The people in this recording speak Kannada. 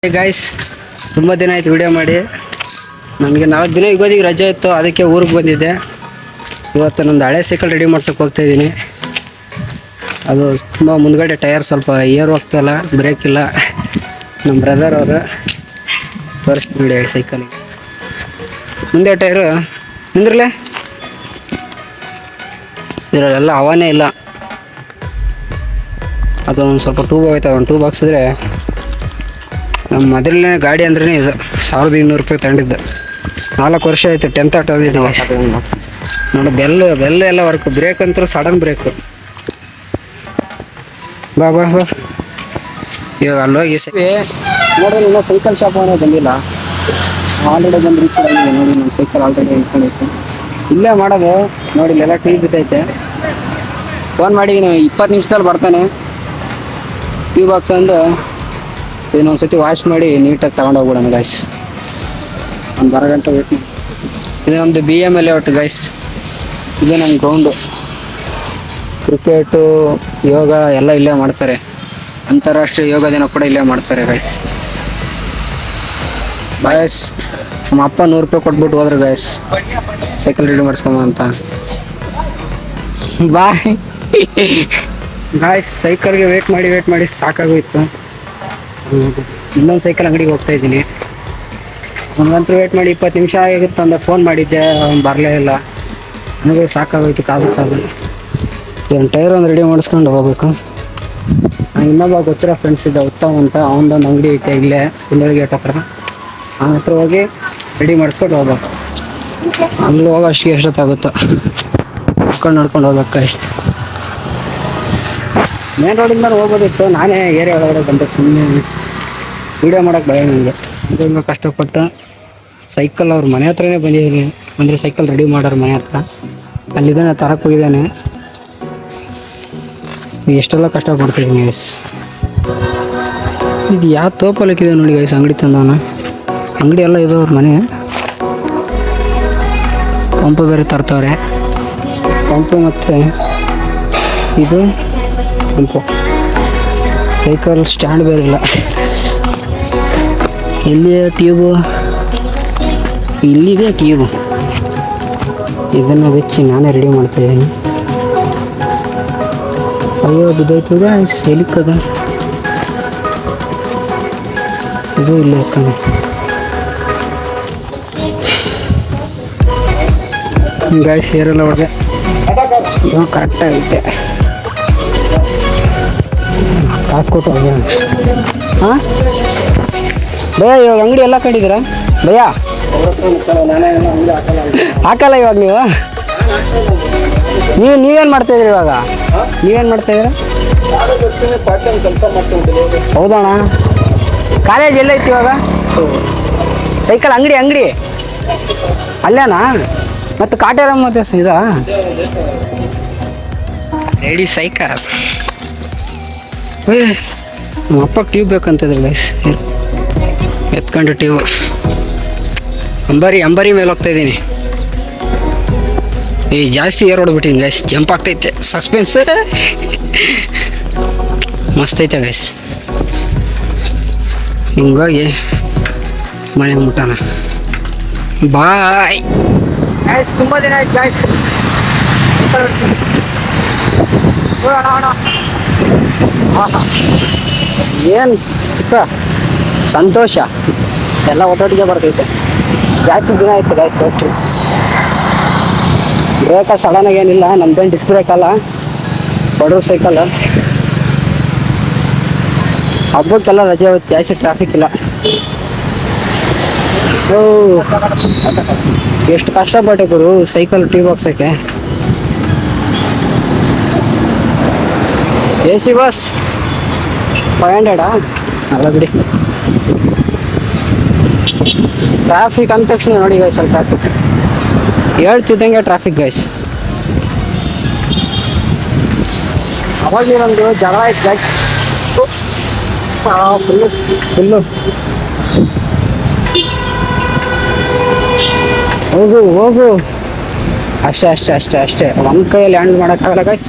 ಗಾಯ್ಸ್, ತುಂಬ ದಿನ ಆಯ್ತು ವಿಡಿಯೋ ಮಾಡಿ. ನನಗೆ 4 ದಿನ ಯುಗಾದಿಗೆ ರಜೆ ಇತ್ತು, ಅದಕ್ಕೆ ಊರಿಗೆ ಬಂದಿದ್ದೆ. ಇವತ್ತು ನಮ್ಮದು ಹಳೆ ಸೈಕಲ್ ರೆಡಿ ಮಾಡ್ಸೋಕೆ ಹೋಗ್ತಾ ಇದ್ದೀನಿ. ಅದು ತುಂಬ ಮುಂದ್ಗಡೆ ಟೈರ್ ಸ್ವಲ್ಪ ಏರ್ ಹೋಗ್ತಾಯಿಲ್ಲ, ಬ್ರೇಕ್ ಇಲ್ಲ. ನಮ್ಮ ಬ್ರದರ್ ಅವರು ತೋರಿಸ್ತೀನಿ ನೋಡಿ ಸೈಕಲಿಗೆ. ಮುಂದೆ ಟೈರು ನಿಂದ್ರಲೆ, ಇದರಲ್ಲೆಲ್ಲ ಹವಾನೇ ಇಲ್ಲ. ಅದೊಂದು ಸ್ವಲ್ಪ ಟ್ಯೂಬ್ ಹೋಯ್ತವೆ, ಒಂದು ಟ್ಯೂಬ್ ಹಾಕ್ಸಿದ್ರೆ ನಮ್ಮ ಮೊದಲನೇ ಗಾಡಿ ಅಂದ್ರೆ ಇದು 1200 ರೂಪಾಯಿ ತಗೊಂಡಿದ್ದು. 4 ವರ್ಷ ಆಯಿತು, 10th ಆಟೋದಿದ್ದು. ನೋಡಿ ಬೆಲ್ಲು ಎಲ್ಲ ವರ್ಕ್, ಬ್ರೇಕ್ ಅಂತೂ ಸಡನ್ ಬ್ರೇಕು. ಬಾ ಬಾ ಬಾ, ಇವಾಗ ಅಲ್ಲೋಗಿ ನೋಡಿದ್ರೆ ಇನ್ನೂ ಸೈಕಲ್ ಶಾಪ್ ಅನ್ನೋ ಬಂದಿಲ್ಲ. ಆಲ್ರೆಡಿ ಬಂದು ರೀಚ್ ಆಗಿದೆ ನೋಡಿ. ನಮ್ಮ ಸೈಕಲ್ ಆಲ್ರೆಡಿ ಇಟ್ಕೊಂಡೈತೆ, ಇಲ್ಲೇ ಮಾಡೋದು ನೋಡಿ. ಇಲ್ಲೆಲ್ಲ ಟೀ ಬಿದ್ದೈತೆ. ಫೋನ್ ಮಾಡಿ 20 ನಿಮಿಷದಲ್ಲಿ ಬರ್ತಾನೆ. ಟೀ ಬಾಕ್ಸ್ ಅಂದು ಇನ್ನೊಂದ್ಸತಿ ವಾಶ್ ಮಾಡಿ ನೀಟಾಗಿ ತಗೊಂಡೋಗ್ಬಿಡೋಣ ಗೈಸ್. ಒಂದು 12 ಗಂಟೆ ವೇಟ್ ಮಾಡಿ. ಇದು ನಮ್ಮದು BML ಒಟ್ಟು ಗೈಸ್. ಇದು ನಮ್ಮ ಗ್ರೌಂಡು. ಕ್ರಿಕೆಟು, ಯೋಗ ಎಲ್ಲ ಇಲ್ಲೇ ಮಾಡ್ತಾರೆ. ಅಂತಾರಾಷ್ಟ್ರೀಯ ಯೋಗ ದಿನ ಕೂಡ ಇಲ್ಲೇ ಮಾಡ್ತಾರೆ ಗೈಸ್. ಬಾಯ್ಸ್, ನಮ್ಮ ಅಪ್ಪ 100 ರೂಪಾಯಿ ಕೊಟ್ಬಿಟ್ಟು ಹೋದ್ರು ಗೈಸ್, ಸೈಕಲ್ ರೆಡಿ ಮಾಡಿಸ್ಕೊಂಬ ಅಂತ. ಬಾಯ್ ಗಾಯ್ಸ್, ಸೈಕಲ್ಗೆ ವೇಟ್ ಮಾಡಿ ಸಾಕಾಗೋಯ್ತು. ಇನ್ನೊಂದು ಸೈಕಲ್ ಅಂಗಡಿಗೆ ಹೋಗ್ತಾ ಇದ್ದೀನಿ. ನನಗಂತೂ ವೇಟ್ ಮಾಡಿ 20 ನಿಮಿಷ ಆಗಿತ್ತು ಅಂತ ಫೋನ್ ಮಾಡಿದ್ದೆ, ಅವ್ನು ಬರಲೇ ಇಲ್ಲ. ನನಗೆ ಸಾಕಾಗೋಯ್ತು ಕಾದು. ಒಂದು ಟೈರ್ ಒಂದು ರೆಡಿ ಮಾಡಿಸ್ಕೊಂಡು ಹೋಗ್ಬೇಕು. ನಾನು ಇನ್ನೊಬ್ಬ ಗೊತ್ತಿರೋ ಫ್ರೆಂಡ್ಸ್ ಇದ್ದ ಉತ್ತಮ್ ಅಂತ, ಅವನದೊಂದು ಅಂಗಡಿ ಐತೆ ಇಲ್ಲೇ ಹಿಂದಳಿ ಗೇಟ್ ಹತ್ರ. ಅವನ ಹತ್ರ ಹೋಗಿ ರೆಡಿ ಮಾಡಿಸ್ಕೊಂಡು ಹೋಗ್ಬೇಕು. ಅಲ್ಲಿ ಹೋಗೋ ಅಷ್ಟಿಗೆ ಎಷ್ಟೊತ್ತಾಗುತ್ತೋ ನಡ್ಕೊಂಡು ಹೋಗ್ಬೇಕು ಅಷ್ಟು. ಮೇನ್ ರೋಡಿಂದ ಹೋಗ್ಬೋದಿತ್ತು, ನಾನೇ ಏರಿಯಾ ಒಳಗಡೆ ಬಂದೆ. ಸುಮ್ಮನೆ ವೀಡಿಯೋ ಮಾಡೋಕ್ಕೆ ಭಯ ನನಗೆ. ಹಿಂಗೆ ಕಷ್ಟಪಟ್ಟು ಸೈಕಲ್ ಅವ್ರ ಮನೆ ಹತ್ರನೇ ಬಂದಿದ್ದೀನಿ. ಅಂದರೆ ಸೈಕಲ್ ರೆಡಿ ಮಾಡೋರು ಮನೆ ಹತ್ರ ಅಲ್ಲಿದ್ದಾನೆ, ತರಕ್ಕೆ ಹೋಗಿದ್ದಾನೆ. ಎಷ್ಟೆಲ್ಲ ಕಷ್ಟಪಡ್ತಿದ್ದೀನಿ ಗೈಸ್. ಇದು ಯಾವ ತೋಪಲ್ಲಿಕ್ಕಿದೆ ನೋಡಿ ಗೈಸ್, ಅಂಗಡಿ ತಂದವನ. ಅಂಗಡಿ ಎಲ್ಲ ಇದು ಅವ್ರ ಮನೆ. ಪಂಪು ಬೇರೆ ತರ್ತಾವ್ರೆ, ಪಂಪು ಮತ್ತು ಇದು ಪಂಪು. ಸೈಕಲ್ ಸ್ಟ್ಯಾಂಡ್ ಬೇರೆ ಇಲ್ಲ. ಎಲ್ಲಿದೆ ಟ್ಯೂಬು? ಇಲ್ಲಿದೆ ಟ್ಯೂಬು. ಇದನ್ನು ಬೆಚ್ಚಿ ನಾನೇ ರೆಡಿ ಮಾಡ್ತಾಯಿದ್ದೀನಿ. ಅಯ್ಯೋ ಬಿದ್ದೋಯ್ತದ ಸೆಲಿಕ್ಕದ. ಇದು ಇಲ್ಲ ಇರ್ತಾನೆ ಗಾಡಿ ಸೇರಲ್ಲ ಒಳಗೆ. ಕರೆಕ್ಟಾಗೈತೆ, ಹಾಕ್ಕೊಟ್ಟು ಹೋಗೋಣ. ಹಾಂ ಭಯ್ಯ, ಇವಾಗ ಅಂಗಡಿ ಎಲ್ಲ ಕಂಡಿದ್ದೀರಾ ಭಯ್ಯ? ಹಾಕಲ್ಲ ಇವಾಗ ನೀವೇನು ಮಾಡ್ತಾಯಿದ್ರಿ ಇವಾಗ? ನೀವೇನು ಮಾಡ್ತಾಯಿದ್ದೀರಾ? ಹೌದಣ್ಣ. ಕಾಲೇಜ್ ಎಲ್ಲೈತಿ ಇವಾಗ? ಸೈಕಲ್ ಅಂಗಡಿ ಅಲ್ಲೇನಾ? ಮತ್ತು ಕಾಟೇರಮ್ಮ ಮತ್ತೆ ಇದಾ ರೆಡಿ ಸೈಕಲ್. ನಮ್ಮ ಅಪ್ಪ ಟ್ಯೂಬ್ ಬೇಕಂತಿದ್ರು ಗೈಸ್, ಎತ್ಕೊಂಡು ಟ್ಯೂಬ್. ಅಂಬಾರಿ ಮೇಲೆ ಹೋಗ್ತಾ ಇದ್ದೀನಿ. ಜಾಸ್ತಿ ಏರ್ ಹೊಡ್ಬಿಟ್ಟಿನಿ ಗೈಸ್, ಜಂಪ್ ಆಗ್ತೈತೆ. ಸಸ್ಪೆನ್ಸ್ ಮಸ್ತ್ ಐತೆ ಗೈಸ್. ಹಿಂಗಾಗಿ ಮನೆಗೆ ಮುಟ್ಟಾನ. ಬಾಯ್ ಗೈಸ್, ತುಂಬ ದಿನ ಆಯ್ತು ಗೈಸ್. ಏನು ಸುಖ ಸಂತೋಷ ಎಲ್ಲ ಒಟ್ಟೊಟ್ಟಿಗೆ ಬರ್ತೈತೆ. ಜಾಸ್ತಿ ದಿನ ಆಯ್ತು ಗೈಸ್ ಹೋಗ್ತು. ಬ್ರೇಕ ಸಡನ್ನಾಗಿ ಏನಿಲ್ಲ, ನಮ್ದೇನು ಡಿಸ್ಕ್ ಬ್ರೇಕ್ ಅಲ್ಲ, ಬಡವ್ರ ಸೈಕಲ್. ಹಬ್ಬಕ್ಕೆಲ್ಲ ರಜೆ ಹೋಯ್ತು, ಜಾಸ್ತಿ ಟ್ರಾಫಿಕ್ ಇಲ್ಲ. ಎಷ್ಟು ಕಷ್ಟಪಟ್ಟೆ ಗುರು ಸೈಕಲ್ ಟ್ಯೂಬ್ ಹಾಕ್ಸೋಕ್ಕೆ. AC ಬಸ್ 500 ಅಲ್ಲ ಬಿಡಿ. ಟ್ರಾಫಿಕ್ ಅಂದ ತಕ್ಷಣ ನೋಡಿ ಗೈಸ್, ಅಲ್ಲಿ ಟ್ರಾಫಿಕ್ ಹೇಳ್ತಿದ್ದಂಗೆ ಟ್ರಾಫಿಕ್ ಗೈಸ್. ಅವಾಗ ಒಂದು ಜಗಳ ಆಯ್ತು ಗೈಸ್, ಫುಲ್ಲು. ಹೋಗು ಅಷ್ಟೇ. ಒಂದು ಕೈಯಲ್ಲಿ ಹ್ಯಾಂಡಲ್ ಮಾಡೋಕ್ಕಾಗಲ್ಲ ಗೈಸ್.